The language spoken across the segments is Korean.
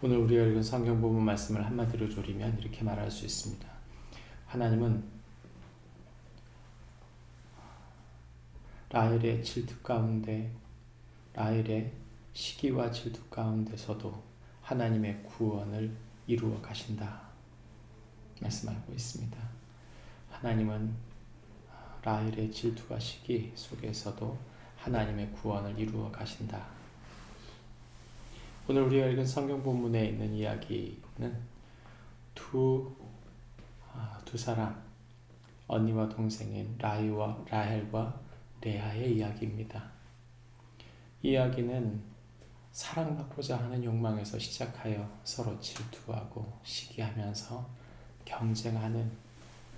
오늘 우리가 읽은 성경 부분 말씀을 한마디로 조리면 이렇게 말할 수 있습니다. 하나님은 라헬의 질투 가운데, 라헬의 시기와 질투 가운데서도 하나님의 구원을 이루어 가신다 말씀하고 있습니다. 하나님은 라헬의 질투와 시기 속에서도 하나님의 구원을 이루어 가신다. 오늘 우리가 읽은 성경 본문에 있는 이야기는 두 사람, 언니와 동생인 라헬과 레아의 이야기입니다. 이 이야기는 사랑받고자 하는 욕망에서 시작하여 서로 질투하고 시기하면서 경쟁하는,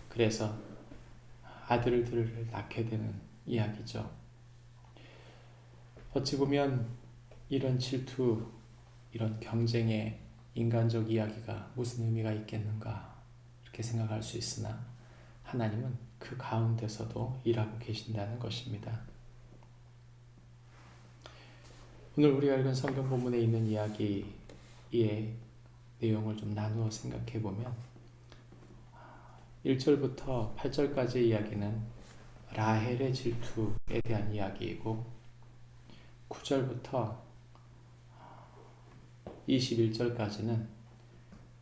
그래서 아들들을 낳게 되는 이야기죠. 어찌 보면 이런 질투, 이런 경쟁의 인간적 이야기가 무슨 의미가 있겠는가 이렇게 생각할 수 있으나 하나님은 그 가운데서도 일하고 계신다는 것입니다. 오늘 우리가 읽은 성경 본문에 있는 이야기의 내용을 좀 나누어 생각해 보면 1절부터 8절까지의 이야기는 라헬의 질투에 대한 이야기이고 9절부터 21절까지는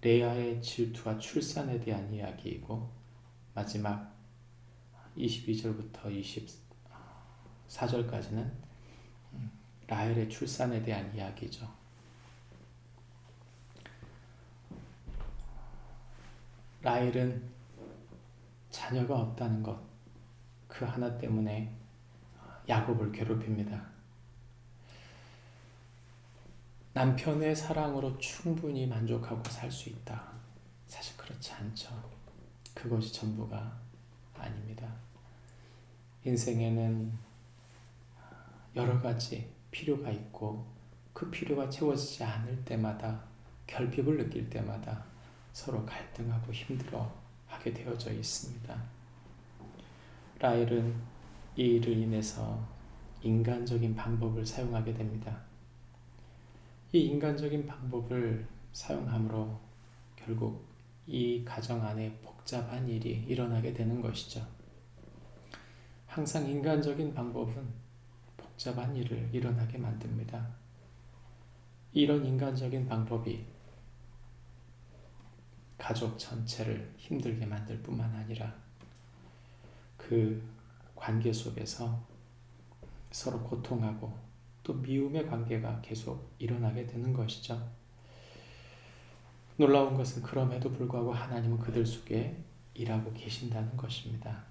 레아의 질투와 출산에 대한 이야기이고 마지막 22절부터 24절까지는 라헬의 출산에 대한 이야기죠. 라헬은 자녀가 없다는 것, 그 하나 때문에 야곱을 괴롭힙니다. 남편의 사랑으로 충분히 만족하고 살 수 있다. 사실 그렇지 않죠. 그것이 전부가 아닙니다. 인생에는 여러 가지 필요가 있고 그 필요가 채워지지 않을 때마다, 결핍을 느낄 때마다 서로 갈등하고 힘들어하게 되어져 있습니다. 라헬은 이 일을 인해서 인간적인 방법을 사용하게 됩니다. 이 인간적인 방법을 사용함으로 결국 이 가정 안에 복잡한 일이 일어나게 되는 것이죠. 항상 인간적인 방법은 복잡한 일을 일어나게 만듭니다. 이런 인간적인 방법이 가족 전체를 힘들게 만들 뿐만 아니라 그 관계 속에서 서로 고통하고 또 미움의 관계가 계속 일어나게 되는 것이죠. 놀라운 것은 그럼에도 불구하고 하나님은 그들 속에 일하고 계신다는 것입니다.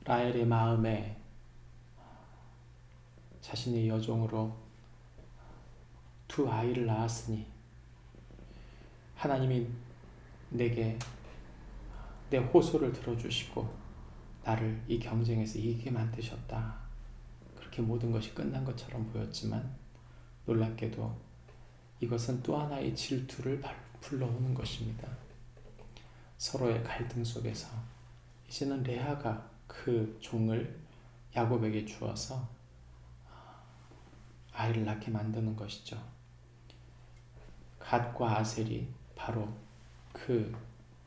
라헬의 마음에 자신의 여종으로 두 아이를 낳았으니 하나님이 내게 내 호소를 들어주시고 나를 이 경쟁에서 이기게 만드셨다. 그렇게 모든 것이 끝난 것처럼 보였지만 놀랍게도 이것은 또 하나의 질투를 불러오는 것입니다. 서로의 갈등 속에서 이제는 레아가 그 종을 야곱에게 주어서 아이를 낳게 만드는 것이죠. 갓과 아셀이 바로 그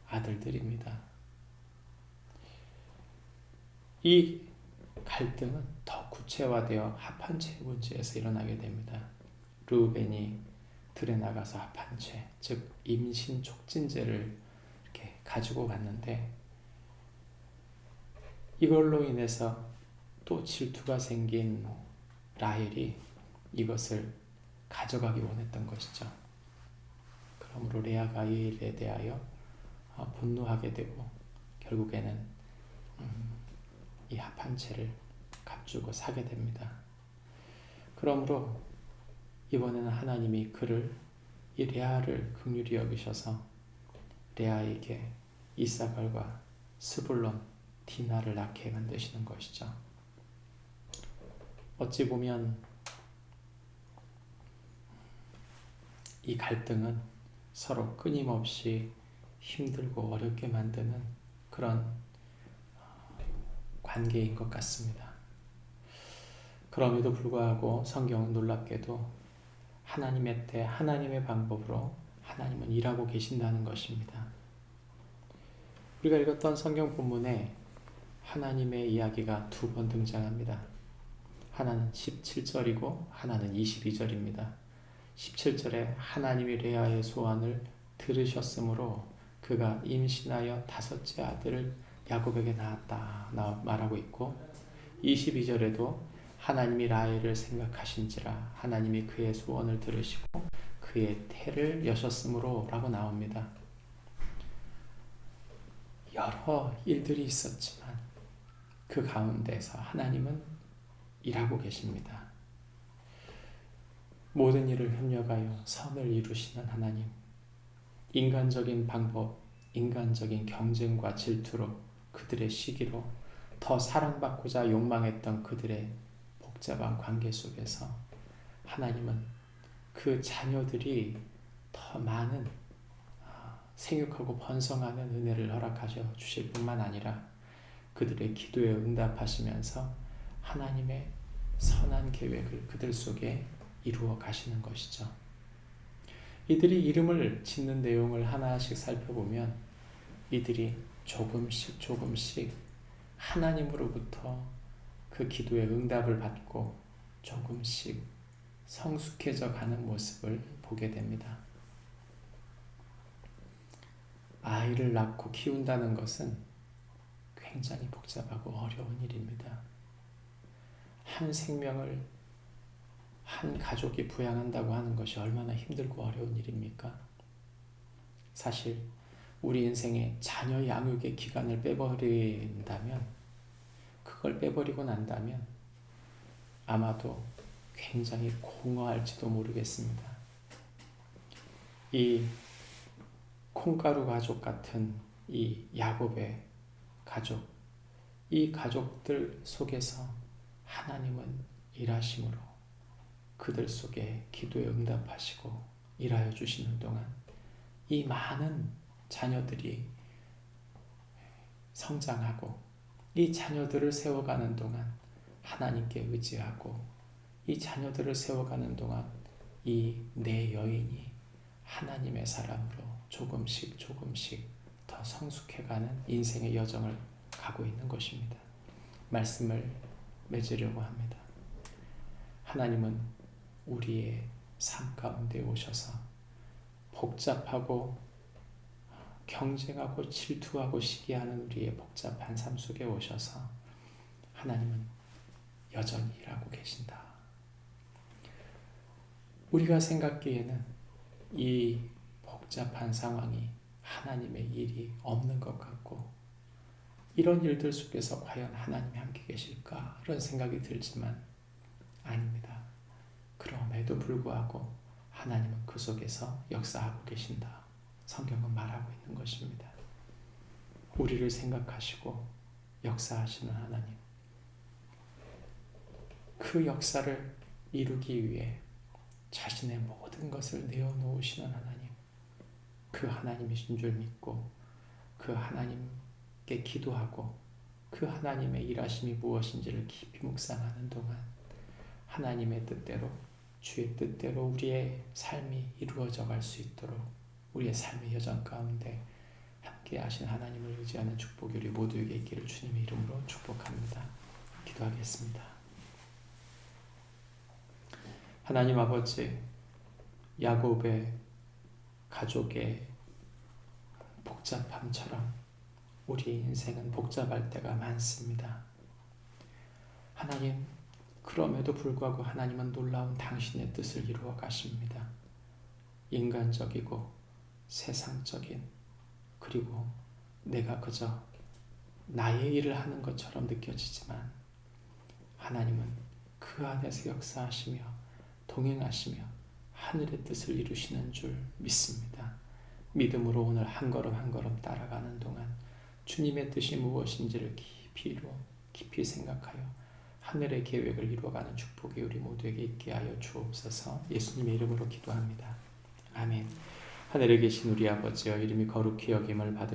아들들입니다. 이 갈등은 더 구체화되어 합한채 문제에서 일어나게 됩니다. 르우벤이 들에 나가서 합한 채, 즉 임신 촉진제를 이렇게 가지고 갔는데 이걸로 인해서 또 질투가 생긴 라헬이 이것을 가져가기 원했던 것이죠. 그러므로 레아가 이 일에 대하여 분노하게 되고 결국에는 이 합한 채를 값주고 사게 됩니다. 그러므로 이번에는 하나님이 이 레아를 긍휼히 여기셔서 레아에게 이사갈과 스불론, 디나를 낳게 만드시는 것이죠. 어찌 보면 이 갈등은 서로 끊임없이 힘들고 어렵게 만드는 그런 관계인 것 같습니다. 그럼에도 불구하고 성경은 놀랍게도 하나님의 때 하나님의 방법으로 하나님은 일하고 계신다는 것입니다. 우리가 읽었던 성경 본문에 하나님의 이야기가 두 번 등장합니다. 하나는 17절이고 하나는 22절입니다. 17절에 하나님이 레아의 소원을 들으셨으므로 그가 임신하여 다섯째 아들을 야곱에게 낳았다 말하고 있고, 22절에도 하나님이 라헬을 생각하신지라 하나님이 그의 소원을 들으시고 그의 태를 여셨으므로 라고 나옵니다. 여러 일들이 있었지만 그 가운데서 하나님은 일하고 계십니다. 모든 일을 협력하여 선을 이루시는 하나님, 인간적인 방법, 인간적인 경쟁과 질투로 그들의 시기로 더 사랑받고자 욕망했던 그들의 복잡한 관계 속에서 하나님은 그 자녀들이 더 많은 생육하고 번성하는 은혜를 허락하셔 주실 뿐만 아니라 그들의 기도에 응답하시면서 하나님의 선한 계획을 그들 속에 이루어 가시는 것이죠. 이들이 이름을 짓는 내용을 하나씩 살펴보면 이들이 조금씩 하나님으로부터 그 기도의 응답을 받고 조금씩 성숙해져 가는 모습을 보게 됩니다. 아이를 낳고 키운다는 것은 굉장히 복잡하고 어려운 일입니다. 한 생명을 한 가족이 부양한다고 하는 것이 얼마나 힘들고 어려운 일입니까? 사실 우리 인생에 자녀 양육의 기간을 빼버린다면, 그걸 빼버리고 난다면 아마도 굉장히 공허할지도 모르겠습니다. 이 콩가루 가족 같은 이 야곱의 가족, 이 가족들 속에서 하나님은 일하심으로 그들 속에 기도에 응답하시고 일하여 주시는 동안 이 많은 자녀들이 성장하고 이 자녀들을 세워가는 동안 하나님께 의지하고 이 자녀들을 세워가는 동안 이 내 여인이 하나님의 사람으로 조금씩 더 성숙해가는 인생의 여정을 가고 있는 것입니다. 말씀을 맺으려고 합니다. 하나님은 우리의 삶 가운데 오셔서 복잡하고 경쟁하고 질투하고 시기하는 우리의 복잡한 삶 속에 오셔서 하나님은 여전히 일하고 계신다. 우리가 생각기에는 이 복잡한 상황이 하나님의 일이 없는 것 같고, 이런 일들 속에서 과연 하나님이 함께 계실까? 이런 생각이 들지만 아닙니다. 그럼에도 불구하고 하나님은 그 속에서 역사하고 계신다. 성경은 말하고 있는 것입니다. 우리를 생각하시고 역사하시는 하나님, 그 역사를 이루기 위해 자신의 모든 것을 내어놓으시는 하나님, 그 하나님이신 줄 믿고 그 하나님께 기도하고 그 하나님의 일하심이 무엇인지를 깊이 묵상하는 동안 하나님의 뜻대로, 주의 뜻대로 우리의 삶이 이루어져 갈 수 있도록 우리의 삶의 여정 가운데 함께 하신 하나님을 의지하는 축복이 우리 모두에게 있기를 주님의 이름으로 축복합니다. 기도하겠습니다. 하나님 아버지, 야곱의 가족의 복잡함처럼 우리 인생은 복잡할 때가 많습니다. 하나님, 그럼에도 불구하고 하나님은 놀라운 당신의 뜻을 이루어 가십니다. 인간적이고 세상적인, 그리고 내가 그저 나의 일을 하는 것처럼 느껴지지만 하나님은 그 안에서 역사하시며 동행하시며 하늘의 뜻을 이루시는 줄 믿습니다. 믿음으로 오늘 한 걸음 한 걸음 따라가는 동안 주님의 뜻이 무엇인지를 깊이 생각하여 하늘의 계획을 이루어가는 축복이 우리 모두에게 있게 하여 주옵소서. 예수님의 이름으로 기도합니다. 아멘. 하늘에 계신 우리 아버지여, 이름이 거룩히 여김을 받으